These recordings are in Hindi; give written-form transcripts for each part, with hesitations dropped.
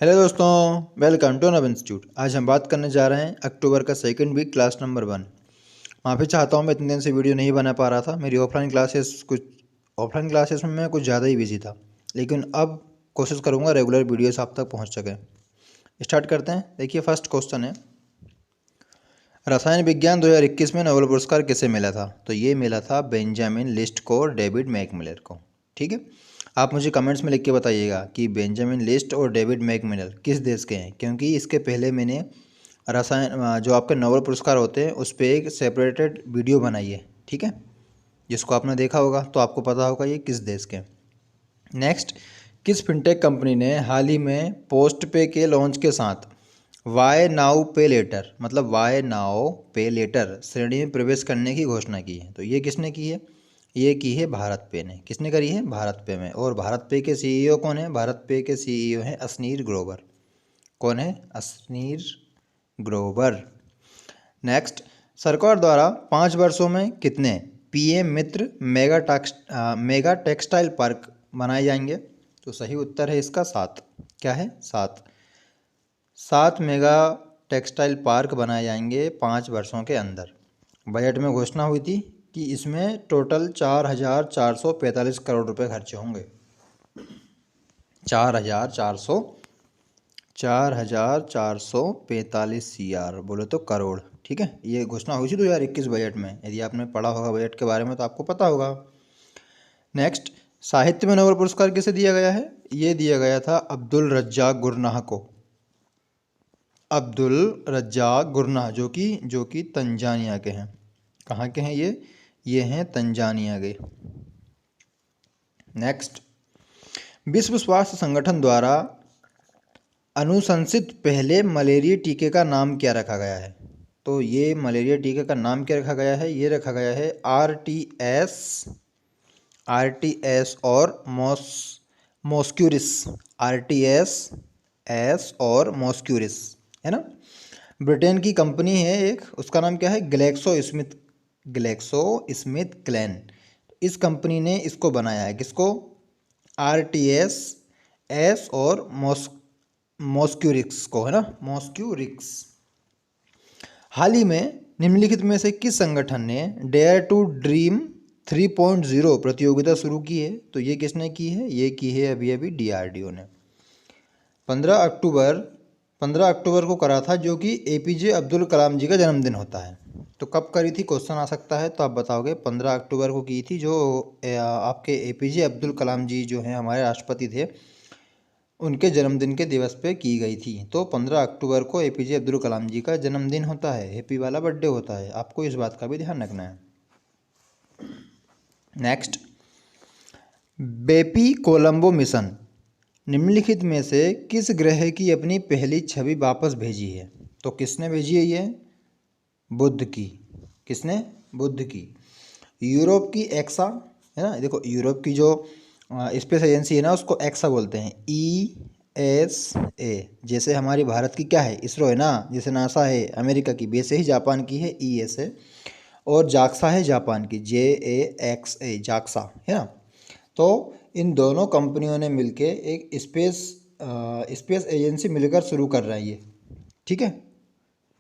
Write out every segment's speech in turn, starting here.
हेलो दोस्तों, वेलकम टू नव इंस्टीट्यूट। आज हम बात करने जा रहे हैं अक्टूबर का सेकंड वीक क्लास नंबर 1। माफ़ी चाहता हूँ, मैं इतने दिन से वीडियो नहीं बना पा रहा था। मेरी ऑफलाइन क्लासेस में मैं कुछ ज़्यादा ही बिजी था, लेकिन अब कोशिश करूँगा रेगुलर वीडियोस आप तक पहुँच सकें। स्टार्ट करते हैं। देखिए, फर्स्ट क्वेश्चन है, रसायन विज्ञान 2021 में नोबेल पुरस्कार किसे मिला था? तो ये मिला था बेंजामिन लिस्ट को और डेविड मैकमिलर को। ठीक है, आप मुझे कमेंट्स में लिख के बताइएगा कि बेंजामिन लिस्ट और डेविड मैकमिलर किस देश के हैं, क्योंकि इसके पहले मैंने रसायन जो आपके नोबेल पुरस्कार होते हैं उस पर एक सेपरेटेड वीडियो बनाई है। ठीक है, जिसको आपने देखा होगा तो आपको पता होगा ये किस देश के हैं। नेक्स्ट, किस फिनटेक कंपनी ने हाल ही में पोस्ट पे के लॉन्च के साथ वाई नाउ पे लेटर मतलब वाई नाउ पे लेटर श्रेणी में प्रवेश करने की घोषणा की है? तो ये किसने की है? ये की है भारत पे ने। किसने करी है? भारत पे में। और भारत पे के सीईओ कौन है? भारत पे के सीईओ हैं असनीर ग्रोवर। कौन है? असनीर ग्रोवर। नेक्स्ट, सरकार द्वारा 5 वर्षों में कितने पीएम मित्र मेगा टेक्सटाइल पार्क बनाए जाएंगे? तो सही उत्तर है इसका 7। क्या है? 7। 7 मेगा टेक्सटाइल पार्क बनाए जाएंगे 5 वर्षों के अंदर। बजट में घोषणा हुई थी कि इसमें टोटल 4,445 करोड़ रुपए खर्चे होंगे। 4,445 CR बोले तो करोड़। ठीक है, ये घोषणा हुई थी 2021 बजट में। यदि आपने पढ़ा होगा बजट के बारे में तो आपको पता होगा। नेक्स्ट, साहित्य में नोबेल पुरस्कार किसे दिया गया है? ये दिया गया था अब्दुल रज्जाक गुरनाह को। अब्दुल रज्जाक गुरनाह जो कि तंजानिया के हैं। कहाँ के हैं ये हैं तंजानिया के। नेक्स्ट, विश्व स्वास्थ्य संगठन द्वारा अनुशंसित पहले मलेरिया टीके का नाम क्या रखा गया है? तो ये मलेरिया टीके का नाम क्या रखा गया है? ये रखा गया है आर टी एस और मॉस्क्यूरिस। RTS और मॉस्क्यूरिस, है ना। ब्रिटेन की कंपनी है एक, उसका नाम क्या है? Glaxo Smith clan. इस कंपनी ने इसको बनाया है। किसको? RTS और मॉस्क्यूरिक्स को, है ना, मॉस्क्यूरिक्स। हाल ही में निम्नलिखित में से किस संगठन ने डेयर टू ड्रीम 3.0 प्रतियोगिता शुरू की है? तो ये किसने की है? ये की है अभी अभी DRDO ने। 15 अक्टूबर को करा था, जो कि APJ अब्दुल कलाम जी का जन्मदिन होता है। तो कब करी थी? क्वेश्चन आ सकता है, तो आप बताओगे। 15 अक्टूबर को की थी, जो आपके APJ अब्दुल कलाम जी जो हैं हमारे राष्ट्रपति थे, उनके जन्मदिन के दिवस पे की गई थी। तो 15 अक्टूबर को APJ अब्दुल कलाम जी का जन्मदिन होता है, हैप्पी वाला बर्थडे होता है। आपको इस बात का भी ध्यान रखना है। नेक्स्ट, बेपी कोलंबो मिशन निम्नलिखित में से किस ग्रह की अपनी पहली छवि वापस भेजी है? तो किसने भेजी है ये? बुध की। किसने? बुध की। यूरोप की एक्सा, है ना। देखो, यूरोप की जो स्पेस एजेंसी है ना, उसको एक्सा बोलते हैं, ESA। जैसे हमारी भारत की क्या है? इसरो, है ना। जैसे नासा है अमेरिका की, वैसे ही जापान की है ESA। और जाक्सा है जापान की, JAXA, जाक्सा, है ना। तो इन दोनों कंपनियों ने मिलके एक स्पेस एजेंसी मिलकर शुरू कर रही है। ठीक है,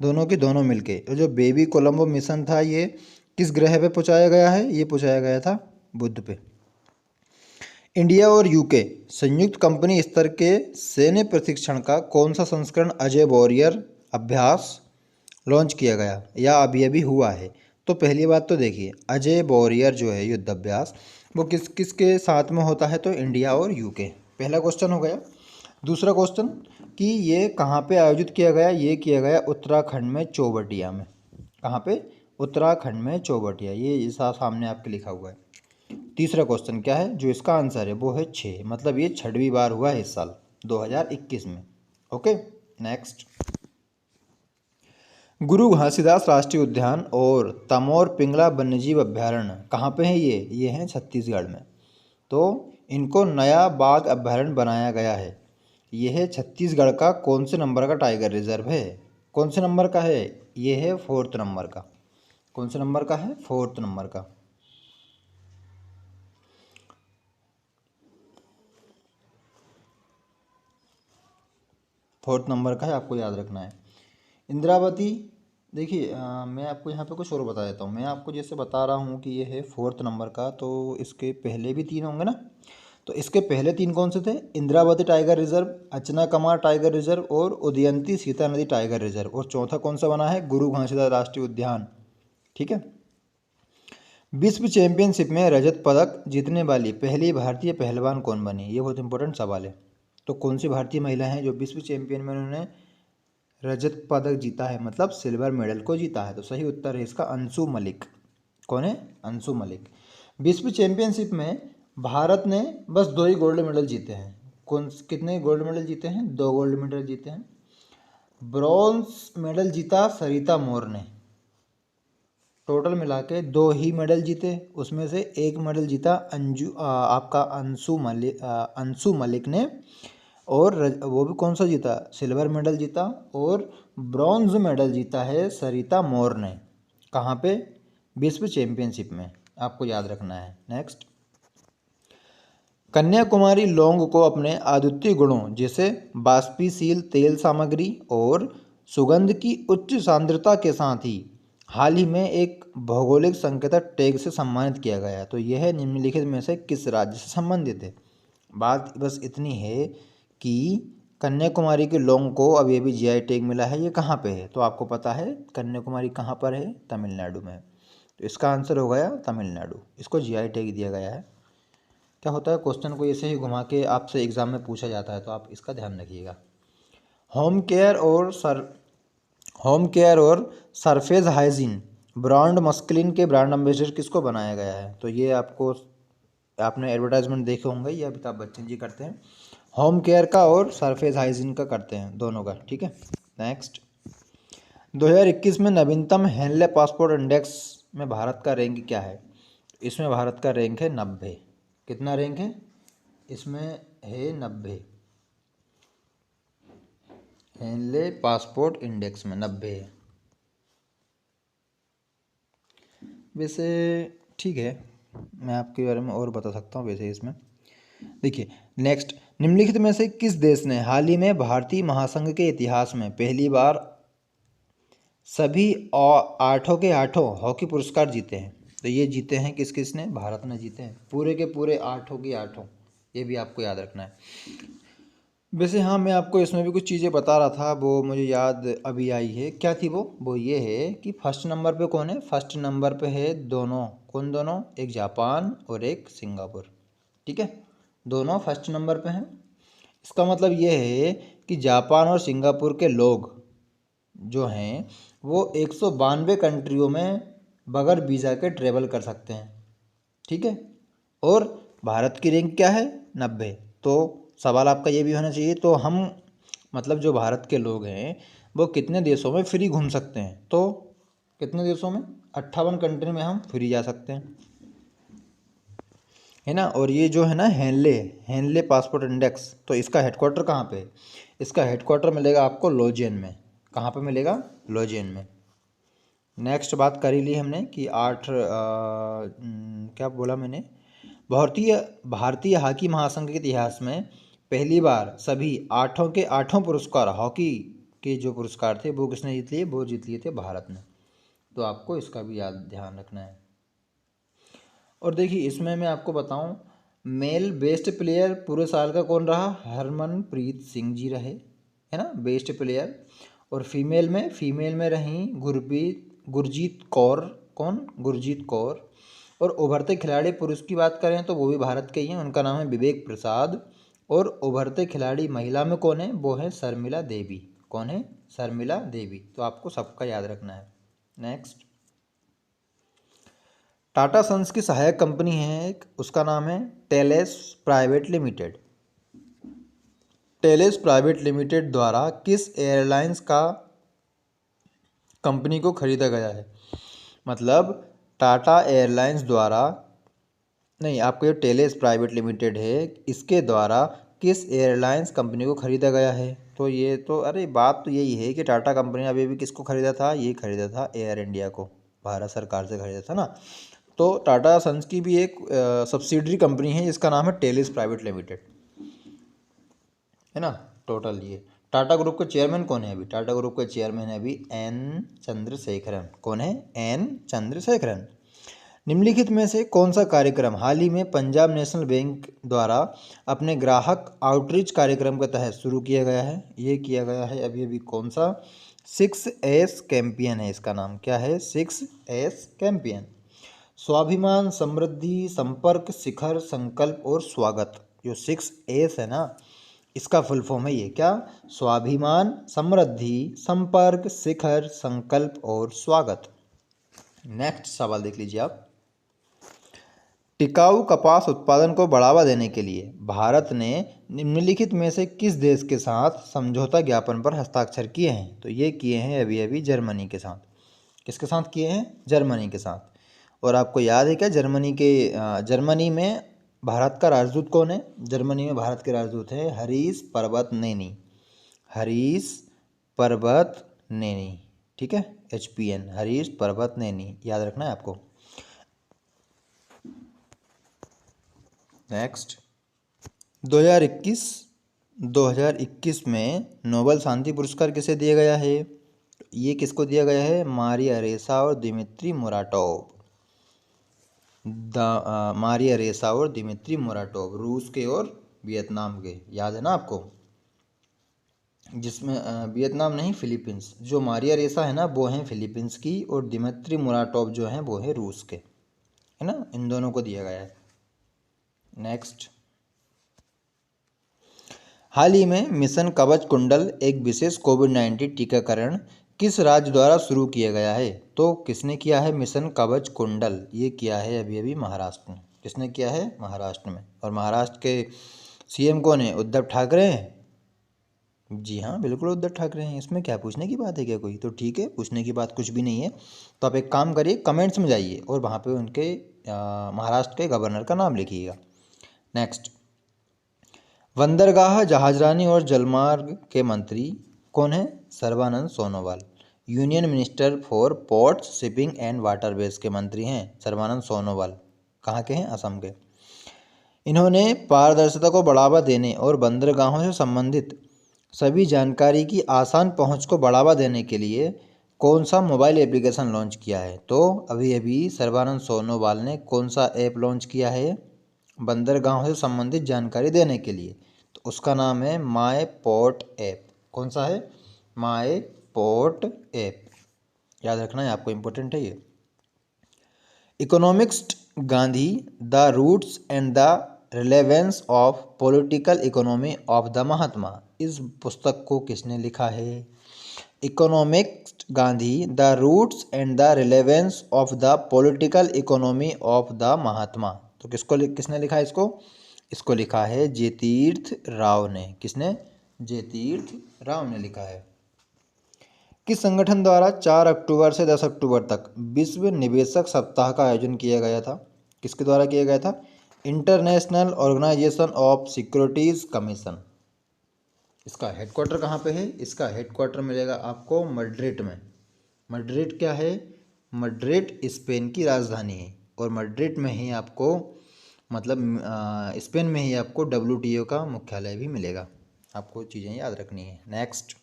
दोनों की दोनों मिलके। तो जो बेबी कोलंबो मिशन था, ये किस ग्रह पे पहुंचाया गया है? ये पहुंचाया गया था बुध पे। इंडिया और UK संयुक्त कंपनी स्तर के सैन्य प्रशिक्षण का कौन सा संस्करण अजय वॉरियर अभ्यास लॉन्च किया गया या अभी अभी हुआ है? तो पहली बात तो देखिए, अजय वॉरियर जो है युद्ध अभ्यास, वो किस किसके साथ में होता है? तो इंडिया और UK। पहला क्वेश्चन हो गया। दूसरा क्वेश्चन कि ये कहाँ पे आयोजित किया गया? ये किया गया उत्तराखंड में चौबटिया में। कहाँ पे? उत्तराखंड में चौबटिया। ये ऐसा सामने आपके लिखा हुआ है। तीसरा क्वेश्चन क्या है? जो इसका आंसर है वो है 6, मतलब ये 6वीं बार हुआ है इस साल 2021 में। ओके, नेक्स्ट, गुरु घासीदास राष्ट्रीय उद्यान और तमोर पिंगला वन्यजीव अभयारण्य कहाँ पे है? ये हैं छत्तीसगढ़ में। तो इनको नया बाघ अभयारण्य बनाया गया है। ये है छत्तीसगढ़ का कौन से नंबर का टाइगर रिजर्व है? कौन से नंबर का है? ये है 4th नंबर का। कौन से नंबर का है? 4th नंबर का। 4th नंबर का है, आपको याद रखना है। इंद्रावती, देखिए मैं आपको यहाँ पे कुछ और बता देता हूँ। मैं आपको जैसे बता रहा हूँ कि ये है 4th नंबर का, तो इसके पहले भी 3 होंगे ना। तो इसके पहले 3 कौन से थे? Indravati tiger reserve, Achanakmar tiger reserve और उदयंती सीता नदी टाइगर रिजर्व। और चौथा कौन सा बना है? गुरु घासीदास राष्ट्रीय उद्यान। ठीक है। विश्व चैंपियनशिप में रजत पदक जीतने वाली पहली भारतीय पहलवान कौन बनी? ये बहुत इंपॉर्टेंट सवाल है। तो कौन सी भारतीय महिला हैं जो विश्व चैंपियन में उन्होंने रजत पदक जीता है, मतलब सिल्वर मेडल को जीता है? तो सही उत्तर है इसका अंशु मलिक। कौन है? अंशु मलिक। विश्व चैंपियनशिप में भारत ने बस 2 ही गोल्ड मेडल जीते हैं। कितने गोल्ड मेडल जीते हैं? 2 गोल्ड मेडल जीते हैं। ब्रॉन्ज मेडल जीता सरिता मोर ने। टोटल मिला के 2 ही मेडल जीते, उसमें से 1 मेडल जीता आपका अंशु मलिक ने। और वो भी कौन सा जीता? सिल्वर मेडल जीता। और ब्रॉन्ज मेडल जीता है सरिता मोर ने। कहाँ पे? विश्व चैंपियनशिप में, आपको याद रखना है। नेक्स्ट, कन्याकुमारी लौंग को अपने अद्वितीय गुणों जैसे बाष्पीशील तेल सामग्री और सुगंध की उच्च सांद्रता के साथ ही हाल ही में एक भौगोलिक संकेतक टैग से सम्मानित किया गया है। तो यह निम्नलिखित में से किस राज्य से संबंधित है? बात बस इतनी है कि कन्याकुमारी के लौंग को अभी अभी जीआई टैग मिला है। ये कहाँ पे है? तो आपको पता है कन्याकुमारी कहाँ पर है? तमिलनाडु में। तो इसका आंसर हो गया तमिलनाडु। इसको जीआई टैग दिया गया है। क्या होता है, क्वेश्चन को ऐसे ही घुमा के आपसे एग्जाम में पूछा जाता है, तो आप इसका ध्यान रखिएगा। होम केयर और सरफेस हाइजीन ब्रांड मस्कलिन के ब्रांड एम्बेसडर किसको बनाया गया है? तो ये आपने एडवर्टाइजमेंट देखे होंगे, ये अमिताभ बच्चन जी करते हैं। होम केयर का और सरफेस हाइजीन का करते हैं, दोनों का। ठीक है। नेक्स्ट, 2021 में नवीनतम हेनले पासपोर्ट इंडेक्स में भारत का रैंक क्या है? इसमें भारत का रैंक है 90। कितना रैंक है इसमें? है 90। हेनले पासपोर्ट इंडेक्स में 90 है। वैसे ठीक है, मैं आपके बारे में और बता सकता हूँ वैसे इसमें। देखिए नेक्स्ट, निम्नलिखित में से किस देश ने हाल ही में भारतीय महासंघ के इतिहास में पहली बार सभी 8 के 8 हॉकी पुरस्कार जीते हैं? तो ये जीते हैं किस किस ने? भारत ने जीते हैं पूरे के पूरे 8 के 8। ये भी आपको याद रखना है। वैसे हाँ, मैं आपको इसमें भी कुछ चीज़ें बता रहा था, वो मुझे याद अभी आई है। क्या थी वो ये है कि फर्स्ट नंबर पे कौन है? फर्स्ट नंबर पे है दोनों। कौन दोनों? एक जापान और एक सिंगापुर। ठीक है, दोनों फर्स्ट नंबर पे हैं। इसका मतलब ये है कि जापान और सिंगापुर के लोग जो हैं वो 192 कंट्रियों में बगैर वीज़ा के ट्रेवल कर सकते हैं। ठीक है। और भारत की रैंक क्या है? 90। तो सवाल आपका ये भी होना चाहिए, तो हम मतलब जो भारत के लोग हैं वो कितने देशों में फ्री घूम सकते हैं? तो कितने देशों में? 58 कंट्री में हम फ्री जा सकते हैं, है ना। और ये जो है ना हेनले पासपोर्ट इंडेक्स, तो इसका हेडक्वार्टर कहाँ पे है? इसका हेडक्वार्टर मिलेगा आपको लोजेन में। कहाँ पे मिलेगा? लोजेन में। नेक्स्ट बात कर ही ली हमने कि क्या बोला मैंने? भारतीय भारतीय हॉकी महासंघ के इतिहास में पहली बार सभी 8 के 8 पुरस्कार हॉकी के जो पुरस्कार थे वो किसने जीत लिए? वो जीत लिए थे भारत ने। तो आपको इसका भी ध्यान रखना है। और देखिए इसमें मैं आपको बताऊं, मेल बेस्ट प्लेयर पूरे साल का कौन रहा? हरमनप्रीत सिंह जी रहे, है ना, बेस्ट प्लेयर। और फीमेल में रही गुरजीत कौर। कौन? गुरजीत कौर। और उभरते खिलाड़ी पुरुष की बात करें तो वो भी भारत के ही हैं, उनका नाम है विवेक प्रसाद। और उभरते खिलाड़ी महिला में कौन है? वो है शर्मिला देवी। कौन है? शर्मिला देवी। तो आपको सबका याद रखना है। नेक्स्ट, टाटा सन्स की सहायक कंपनी है एक, उसका नाम है Telles private limited. Telles private limited द्वारा किस एयरलाइंस का कंपनी को खरीदा गया है? मतलब टाटा एयरलाइंस द्वारा नहीं, आपको जो टेलेस प्राइवेट लिमिटेड है इसके द्वारा किस एयरलाइंस कंपनी को खरीदा गया है? तो ये तो अरे बात तो यही है कि टाटा कंपनी ने अभी भी किसको खरीदा था? ये खरीदा था एयर इंडिया को, भारत सरकार से खरीदा था ना। तो टाटा सन्स की भी एक सब्सिडरी कंपनी है जिसका नाम है टेलेस प्राइवेट लिमिटेड, है ना। टोटल ये टाटा ग्रुप के चेयरमैन कौन है अभी? टाटा ग्रुप के चेयरमैन है अभी एन चंद्रशेखरन। कौन है? एन चंद्रशेखरन। निम्नलिखित में से कौन सा कार्यक्रम हाल ही में पंजाब नेशनल बैंक द्वारा अपने ग्राहक आउटरीच कार्यक्रम के तहत शुरू किया गया है? ये किया गया है अभी अभी कौन सा? 6S कैंपियन है इसका नाम। क्या है? 6S Campion. स्वाभिमान, समृद्धि, संपर्क, शिखर, संकल्प और स्वागत। जो 6S है ना, इसका फुल फॉर्म है ये। क्या? स्वाभिमान, समृद्धि, संपर्क, शिखर, संकल्प और स्वागत। नेक्स्ट सवाल देख लीजिए आप। टिकाऊ कपास उत्पादन को बढ़ावा देने के लिए भारत ने निम्नलिखित में से किस देश के साथ समझौता ज्ञापन पर हस्ताक्षर किए हैं? तो ये किए हैं अभी अभी जर्मनी के साथ। किसके साथ किए हैं? जर्मनी के साथ। और आपको याद है क्या जर्मनी में भारत का राजदूत कौन है? जर्मनी में भारत के राजदूत हैं हरीश पर्वतनेनी। हरीश पर्वतनेनी, ठीक है, HPN, हरीश पर्वतनेनी, याद रखना है आपको। नेक्स्ट 2021 में नोबेल शांति पुरस्कार किसे दिया गया है? ये किसको दिया गया है? मारिया रेसा और दिमित्री मुराटोव। मारिया रेसा और दिमित्री मुराटोव, रूस के और वियतनाम के, याद है ना आपको? जिसमें वियतनाम नहीं, फिलीपींस। जो मारिया रेसा है ना वो हैं फिलीपींस की, और दिमित्री मुराटोव जो हैं वो है रूस के, है ना? इन दोनों को दिया गया है। नेक्स्ट, हाल ही में मिशन कवच कुंडल एक विशेष कोविड-19 टीकाकरण किस राज्य द्वारा शुरू किया गया है? तो किसने किया है मिशन कवच कुंडल? ये किया है अभी अभी महाराष्ट्र में। किसने किया है? महाराष्ट्र में। और महाराष्ट्र के CM कौन है? उद्धव ठाकरे हैं। जी हाँ, बिल्कुल उद्धव ठाकरे हैं। इसमें क्या पूछने की बात है क्या कोई? तो ठीक है, पूछने की बात कुछ भी नहीं है। तो आप एक काम करिए, कमेंट्स में जाइए और वहाँ पे उनके महाराष्ट्र के गवर्नर का नाम लिखिएगा। नेक्स्ट, बंदरगाह, जहाजरानी और जलमार्ग के मंत्री कौन है? Sarbananda Sonowal. Union minister for ports, shipping and waterways के मंत्री हैं सर्बानंद सोनोवाल। कहाँ के हैं? असम के। इन्होंने पारदर्शिता को बढ़ावा देने और बंदरगाहों से संबंधित सभी जानकारी की आसान पहुंच को बढ़ावा देने के लिए कौन सा मोबाइल एप्लीकेशन लॉन्च किया है? तो अभी अभी सर्बानंद सोनोवाल ने कौन सा ऐप लॉन्च किया है बंदरगाहों से संबंधित जानकारी देने के लिए? तो उसका नाम है माई पोर्ट ऐप। कौन सा है? माई पोर्ट ऐप, याद रखना है आपको, इम्पोर्टेंट है ये। Economist Gandhi, the roots and the relevance of political economy of the Mahatma, इस पुस्तक को किसने लिखा है? Economist Gandhi, the roots and the relevance of the political economy of the Mahatma. तो किसने लिखा है इसको? इसको लिखा है जयतीर्थ राव ने। किसने? जयतीर्थ राव ने लिखा है। किस संगठन द्वारा 4 अक्टूबर से 10 अक्टूबर तक विश्व निवेशक सप्ताह का आयोजन किया गया था? किसके द्वारा किया गया था? International Organization of Securities Commission. इसका हेडक्वार्टर कहाँ पे है? इसका हेडक्वार्टर मिलेगा आपको मड्रिड में। मड्रिड क्या है? मड्रिड स्पेन की राजधानी है, और मड्रिड में ही आपको स्पेन में ही आपको WTO का मुख्यालय भी मिलेगा। आपको चीज़ें याद रखनी है। नेक्स्ट,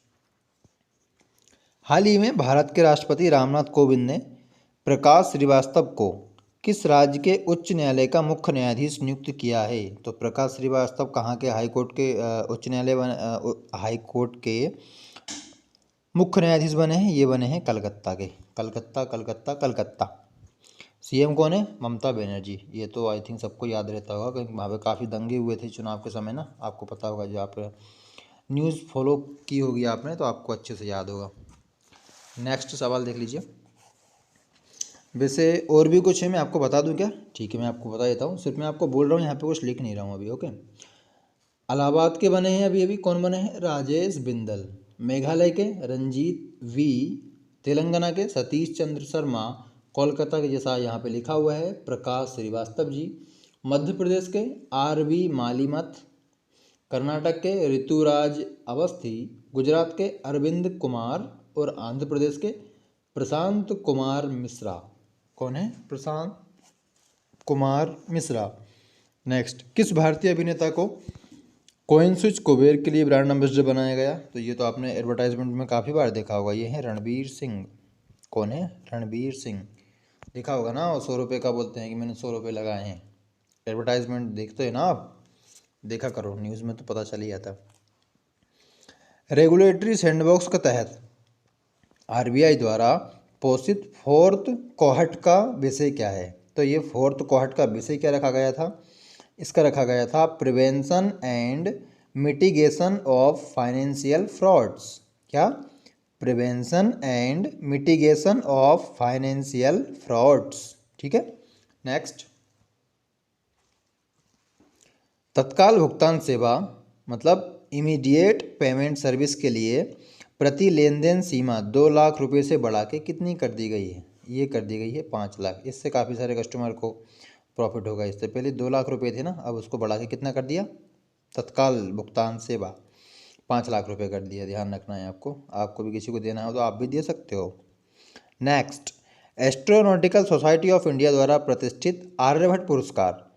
हाल ही में भारत के राष्ट्रपति रामनाथ कोविंद ने प्रकाश श्रीवास्तव को किस राज्य के उच्च न्यायालय का मुख्य न्यायाधीश नियुक्त किया है? तो प्रकाश श्रीवास्तव कहाँ के हाईकोर्ट के उच्च न्यायालय हाईकोर्ट के मुख्य न्यायाधीश बने हैं? ये बने हैं कलकत्ता के। कलकत्ता। CM कौन है? ममता बनर्जी। ये तो आई थिंक सबको याद रहता होगा, क्योंकि वहाँ पे काफ़ी दंगे हुए थे चुनाव के समय ना, आपको पता होगा। जो आप न्यूज़ फॉलो की होगी आपने तो आपको अच्छे से याद होगा। नेक्स्ट सवाल देख लीजिए। वैसे और भी कुछ है, मैं आपको बता दूं क्या? ठीक है, मैं आपको बता देता हूँ। सिर्फ मैं आपको बोल रहा हूँ, यहाँ पे कुछ लिख नहीं रहा हूँ अभी। ओके, इलाहाबाद के बने हैं अभी अभी कौन बने हैं? राजेश बिंदल। मेघालय के रंजीत V, तेलंगाना के सतीश चंद्र शर्मा, कोलकाता के, जैसा यहाँ पे लिखा हुआ है, प्रकाश श्रीवास्तव जी। मध्य प्रदेश के RV मालीमत, कर्नाटक के ऋतुराज अवस्थी, गुजरात के अरविंद कुमार, और आंध्र प्रदेश के प्रशांत कुमार मिश्रा। कौन है? प्रशांत कुमार मिश्रा। नेक्स्ट, किस भारतीय अभिनेता को कॉइन स्विच कुबेर के लिए ब्रांड एम्बेसडर बनाया गया। तो ये तो आपने एडवर्टाइजमेंट में काफ़ी बार देखा होगा। ये है रणबीर सिंह। कौन है? रणबीर सिंह। देखा होगा ना, और 100 रुपये का बोलते हैं कि मैंने 100 रुपये लगाए हैं। एडवर्टाइजमेंट देखते हो ना आप, देखा करो, न्यूज़ में तो पता चल ही जाता। रेगुलेटरी सैंडबॉक्स के तहत आरबीआई द्वारा पोषित फोर्थ कोहर्ट का विषय क्या है? तो ये फोर्थ कोहर्ट का विषय क्या रखा गया था? इसका रखा गया था prevention and mitigation of financial frauds. क्या? Prevention and mitigation of financial frauds. ठीक है। नेक्स्ट, तत्काल भुगतान सेवा मतलब इमीडिएट पेमेंट सर्विस के लिए प्रति लेन देन सीमा 2 लाख रुपए से बढ़ा के कितनी कर दी गई है? ये कर दी गई है 5 लाख। इससे काफ़ी सारे कस्टमर को प्रॉफिट होगा। इससे पहले 2 लाख रुपए थे ना, अब उसको बढ़ा के कितना कर दिया? तत्काल भुगतान सेवा 5 लाख रुपए कर दिया। ध्यान रखना है आपको। आपको भी किसी को देना हो तो आप भी दे सकते हो। Next, astronautical society of India द्वारा प्रतिष्ठित आर्यभट्ट पुरस्कार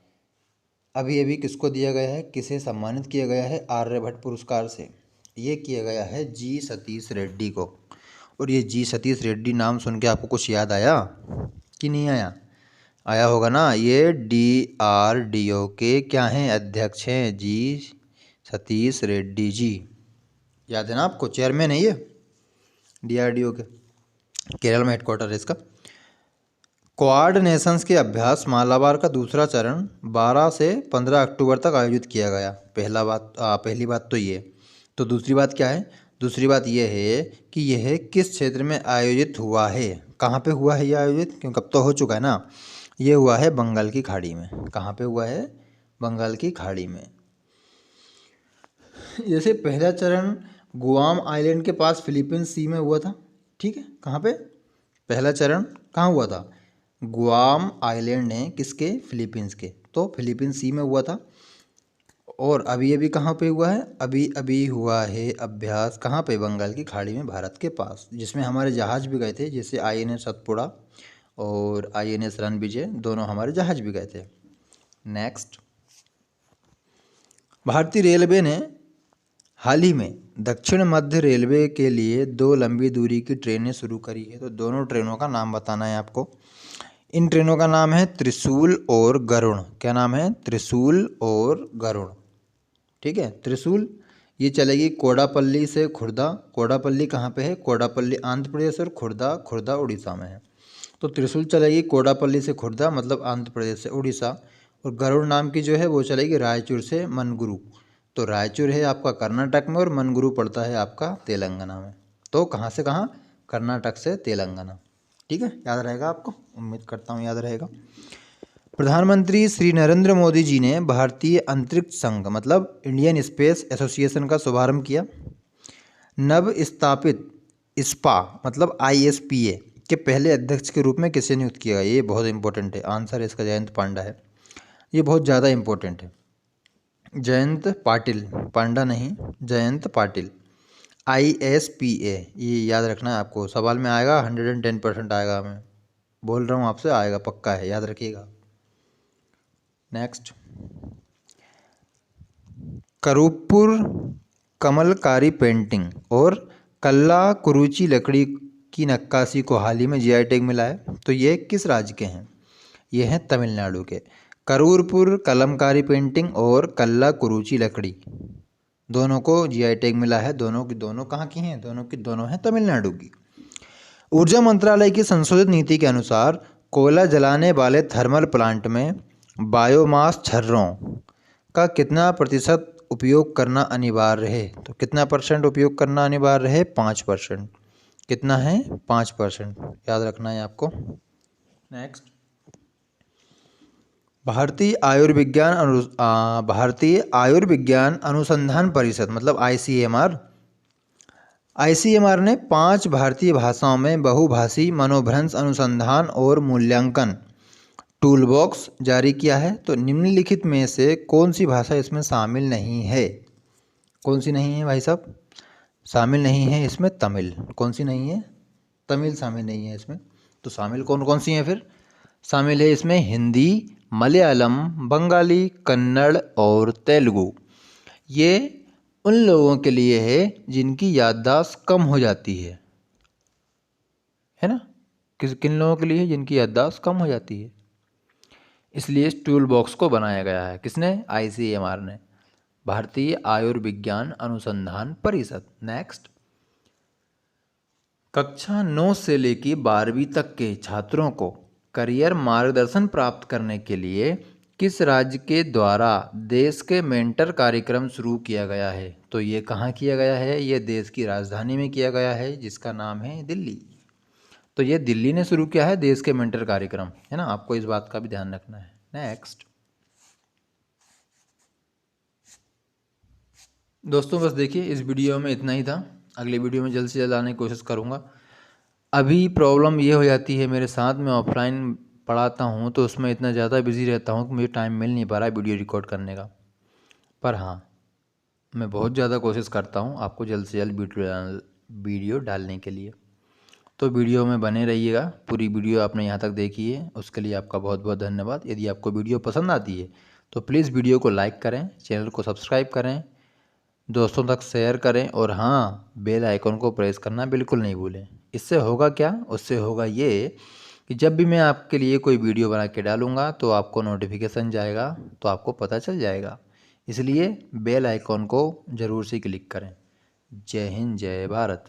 अभी अभी किसको दिया गया है? किसे सम्मानित किया गया है आर्यभट्ट पुरस्कार से? ये किया गया है जी सतीश रेड्डी को। और ये जी सतीश रेड्डी नाम सुन के आपको कुछ याद आया कि नहीं आया? आया होगा ना। ये DRDO के क्या हैं? अध्यक्ष हैं जी सतीश रेड्डी जी। याद है ना आपको? चेयरमैन है ये DRDO के। केरल में हेडक्वार्टर है इसका। क्वाड नेशंस के अभ्यास मालाबार का दूसरा चरण 12 से 15 अक्टूबर तक आयोजित किया गया। पहली बात तो ये। तो दूसरी बात क्या है? दूसरी बात यह है कि यह किस क्षेत्र में आयोजित हुआ है? कहाँ पे हुआ है ये आयोजित? क्योंकि अब तो हो चुका है ना। ये हुआ है बंगाल की खाड़ी में। कहाँ पे हुआ है? बंगाल की खाड़ी में। जैसे पहला चरण गुआम आइलैंड के पास फिलीपींस सी में हुआ था। ठीक है। कहाँ पे? पहला चरण कहाँ हुआ था? गुआम आइलैंड है किसके? फिलीपींस के। तो फिलीपींस सी में हुआ था। और अभी अभी कहाँ पे हुआ है? अभी अभी हुआ है अभ्यास कहाँ पे? बंगाल की खाड़ी में, भारत के पास, जिसमें हमारे जहाज़ भी गए थे। जैसे INS सतपुड़ा और INS रणविजय, दोनों हमारे जहाज़ भी गए थे। नेक्स्ट, भारतीय रेलवे ने हाल ही में दक्षिण मध्य रेलवे के लिए 2 लंबी दूरी की ट्रेनें शुरू करी है। तो दोनों ट्रेनों का नाम बताना है आपको। इन ट्रेनों का नाम है त्रिशूल और गरुड़। क्या नाम है? त्रिशूल और गरुड़। ठीक है। त्रिशूल ये चलेगी कोडापल्ली से खुर्दा। कोडापल्ली कहाँ पे है? कोडापल्ली आंध्र प्रदेश और खुर्दा उड़ीसा में है। तो त्रिशूल चलेगी कोडापल्ली से खुर्दा, मतलब आंध्र प्रदेश से उड़ीसा। और गरुड़ नाम की जो है वो चलेगी रायचूर से मनगुरु। तो रायचूर है आपका कर्नाटक में और मनगुरु पड़ता है आपका तेलंगाना में। तो कहाँ से कहाँ? कर्नाटक से तेलंगाना। ठीक है। याद रहेगा आपको? उम्मीद करता हूँ याद रहेगा। प्रधानमंत्री श्री नरेंद्र मोदी जी ने भारतीय अंतरिक्ष संघ मतलब इंडियन स्पेस एसोसिएशन का शुभारंभ किया। नव स्थापित ISPA मतलब ISPA के पहले अध्यक्ष के रूप में किसे नियुक्त किया गया? ये बहुत इंपॉर्टेंट है। आंसर इसका जयंत पांडा है। ये बहुत ज़्यादा इंपॉर्टेंट है। जयंत पाटिल, पांडा नहीं, जयंत पाटिल। ISPA ये याद रखना है आपको। सवाल में आएगा, 110% आएगा। मैं बोल रहा हूँ आपसे, आएगा, पक्का है, याद रखिएगा। नेक्स्ट, करूपुर कमलकारी पेंटिंग और कल्ला कुरुची लकड़ी की नक्काशी को हाल ही में GI टैग मिला है। तो ये किस राज्य के हैं? ये हैं तमिलनाडु के। करूरपुर कलमकारी पेंटिंग और कल्ला कुरुची लकड़ी, दोनों को GI टैग मिला है। दोनों की दोनों कहाँ की हैं? दोनों की दोनों हैं तमिलनाडु की। ऊर्जा मंत्रालय की संशोधित नीति के अनुसार कोयला जलाने वाले थर्मल प्लांट में बायोमास छर्रों का कितना प्रतिशत उपयोग करना अनिवार्य है? तो कितना % उपयोग करना अनिवार्य है? 5%। कितना है? 5%। याद रखना है आपको। नेक्स्ट, भारतीय आयुर्विज्ञान अनुसंधान परिषद मतलब ICMR ने 5 भारतीय भाषाओं में बहुभाषी मनोभ्रंश अनुसंधान और मूल्यांकन टूलबॉक्स जारी किया है। तो निम्नलिखित में से कौन सी भाषा इसमें शामिल नहीं है? कौन सी नहीं है भाई साहब? शामिल नहीं है इसमें तमिल। कौन सी नहीं है? तमिल शामिल नहीं है इसमें। तो शामिल कौन कौन सी हैं फिर? शामिल है इसमें हिंदी, मलयालम, बंगाली, कन्नड़ और तेलुगु। ये उन लोगों के लिए है जिनकी याददाश्त कम हो जाती है ना। किन लोगों के लिए है जिनकी याददाश्त कम हो जाती है, इसलिए इस टूल बॉक्स को बनाया गया है। किसने? ICMR ने, भारतीय आयुर्विज्ञान अनुसंधान परिषद। नेक्स्ट, कक्षा 9 से लेकर 12वीं तक के छात्रों को करियर मार्गदर्शन प्राप्त करने के लिए किस राज्य के द्वारा देश के मेंटर कार्यक्रम शुरू किया गया है? तो ये कहाँ किया गया है? ये देश की राजधानी में किया गया है, जिसका नाम है दिल्ली। तो ये दिल्ली ने शुरू किया है देश के मेंटर कार्यक्रम, है ना। आपको इस बात का भी ध्यान रखना है। नेक्स्ट दोस्तों, बस देखिए इस वीडियो में इतना ही था। अगले वीडियो में जल्द से जल्द आने की कोशिश करूँगा। अभी प्रॉब्लम ये हो जाती है मेरे साथ, मैं ऑफलाइन पढ़ाता हूँ तो उसमें इतना ज़्यादा बिजी रहता हूँ कि मुझे टाइम मिल नहीं पा रहा है वीडियो रिकॉर्ड करने का। पर हाँ, मैं बहुत ज़्यादा कोशिश करता हूँ आपको जल्द से जल्द वीडियो डालने के लिए। तो वीडियो में बने रहिएगा। पूरी वीडियो आपने यहाँ तक देखी है, उसके लिए आपका बहुत बहुत धन्यवाद। यदि आपको वीडियो पसंद आती है तो प्लीज़ वीडियो को लाइक करें, चैनल को सब्सक्राइब करें, दोस्तों तक शेयर करें और हाँ, बेल आइकन को प्रेस करना बिल्कुल नहीं भूलें। इससे होगा क्या? उससे होगा ये कि जब भी मैं आपके लिए कोई वीडियो बना के डालूँगा तो आपको नोटिफिकेशन जाएगा, तो आपको पता चल जाएगा। इसलिए बेल आइकॉन को ज़रूर से क्लिक करें। जय हिंद, जय भारत।